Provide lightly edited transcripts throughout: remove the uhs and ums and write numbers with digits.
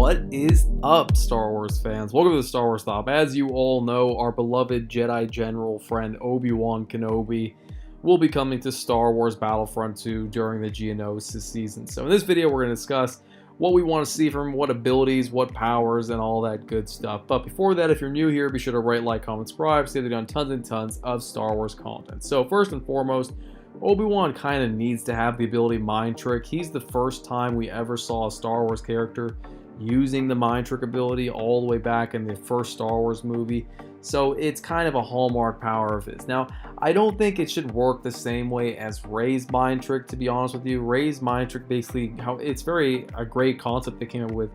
What is up, Star Wars fans? Welcome to the Star Wars Stop. As you all know, our beloved Jedi General friend Obi-Wan Kenobi will be coming to Star Wars Battlefront 2 during the Geonosis season. So in this video, we're going to discuss what we want to see from him, what abilities, what powers, and all that good stuff. But before that, if you're new here, be sure to rate, like, comment, subscribe. Stay tuned on tons and tons of Star Wars content. So first and foremost, Obi-Wan kind of needs to have the ability Mind Trick. He's the first time we ever saw a Star Wars character using the Mind Trick ability all the way back in the first Star Wars movie. So it's kind of a hallmark power of his. Now, I don't think it should work the same way as Rey's Mind Trick, to be honest with you. Rey's Mind Trick, basically, it's a great concept they came up with,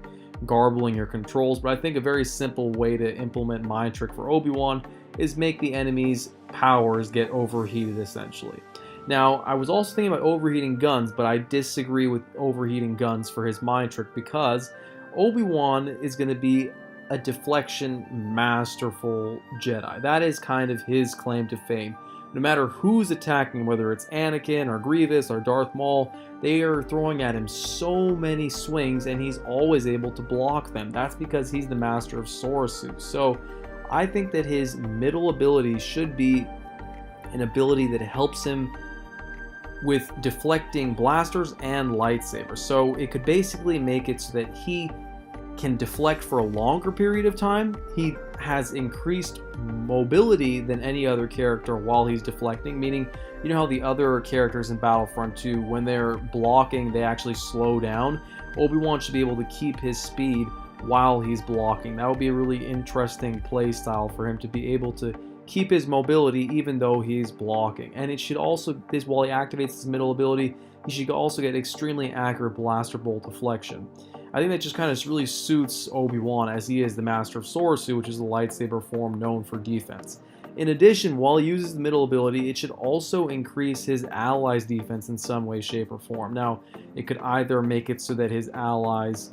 garbling your controls, but I think a very simple way to implement Mind Trick for Obi-Wan is make the enemy's powers get overheated, essentially. Now, I was also thinking about overheating guns, but I disagree with overheating guns for his Mind Trick because Obi-Wan is going to be a deflection masterful Jedi. That is kind of his claim to fame. No matter who's attacking, whether it's Anakin or Grievous or Darth Maul, they are throwing at him so many swings and he's always able to block them. That's because he's the master of Soresu. So I think that his middle ability should be an ability that helps him with deflecting blasters and lightsabers. So it could basically make it so that he can deflect for a longer period of time. He has increased mobility than any other character while he's deflecting, meaning, you know how the other characters in Battlefront 2, when they're blocking, they actually slow down? Obi-Wan should be able to keep his speed while he's blocking. That would be a really interesting play style for him to be able to keep his mobility even though he's blocking. And it should also, while he activates his middle ability, he should also get extremely accurate blaster bolt deflection. I think that just kind of really suits Obi-Wan, as he is the master of Soresu, which is the lightsaber form known for defense. In addition, while he uses the middle ability, it should also increase his allies' defense in some way, shape, or form. Now, it could either make it so that his allies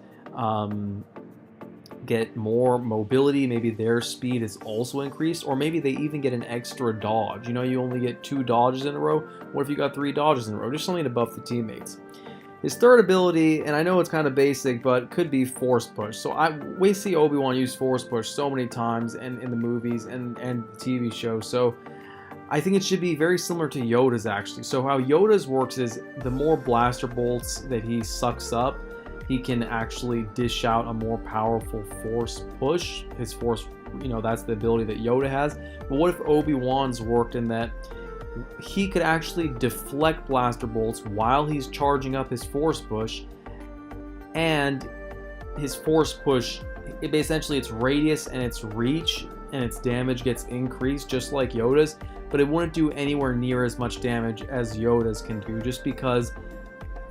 get more mobility, maybe their speed is also increased, or maybe they even get an extra dodge. You know, you only get 2 dodges in a row. What if you got 3 dodges in a row? Just something to buff the teammates. His third ability, and I know it's kind of basic, but could be Force Push. So we see Obi-Wan use Force Push so many times in the movies and the TV show. So I think it should be very similar to Yoda's, actually. So how Yoda's works is the more blaster bolts that he sucks up, he can actually dish out a more powerful Force Push. His Force, you know, that's the ability that Yoda has. But what if Obi-Wan's worked in that he could actually deflect blaster bolts while he's charging up his Force Push, and his Force Push, essentially its radius and its reach and its damage gets increased just like Yoda's, but it wouldn't do anywhere near as much damage as Yoda's can do, just because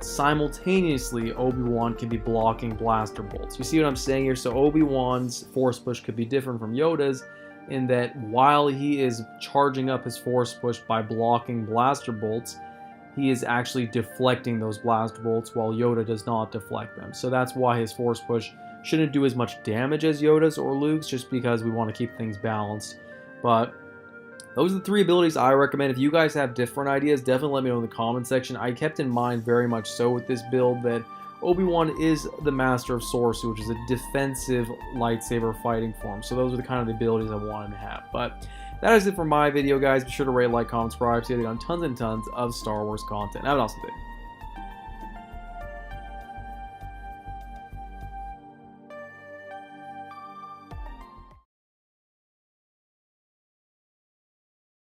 simultaneously Obi-Wan can be blocking blaster bolts. You see what I'm saying here? So Obi-Wan's Force Push could be different from Yoda's, in that while he is charging up his Force Push by blocking blaster bolts, he is actually deflecting those blaster bolts while Yoda does not deflect them. So that's why his Force Push shouldn't do as much damage as Yoda's or Luke's, just because we want to keep things balanced. But those are the 3 abilities I recommend. If you guys have different ideas, definitely let me know in the comment section. I kept in mind very much so with this build that Obi-Wan is the master of Soresu, which is a defensive lightsaber fighting form. So those are the kind of the abilities I want him to have. But that is it for my video, guys. Be sure to rate, like, comment, subscribe. See you on tons and tons of Star Wars content. Have an awesome day.